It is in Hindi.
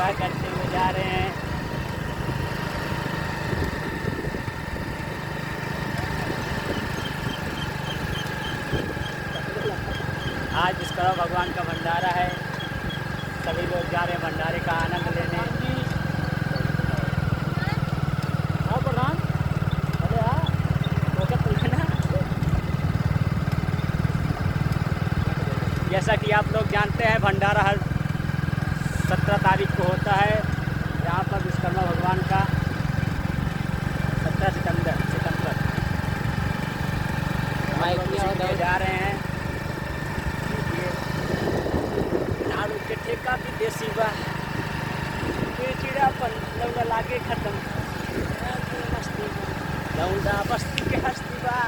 एंजॉय करते हुए जा रहे हैं। आज विश्वकर्मा भगवान का भंडारा है, सभी लोग जा रहे हैं भंडारे का आनंद लेने। जैसा कि आप लोग जानते हैं भंडारा हर 17 तारीख को होता है यहाँ पर विश्वकर्मा भगवान का। 17 सितंबर जा रहे हैं। नाड़ू के ठेका भी देसी बा, चिड़ापन लौंडा लागे खत्म, लौंडा बस्ती के हस्ती बा।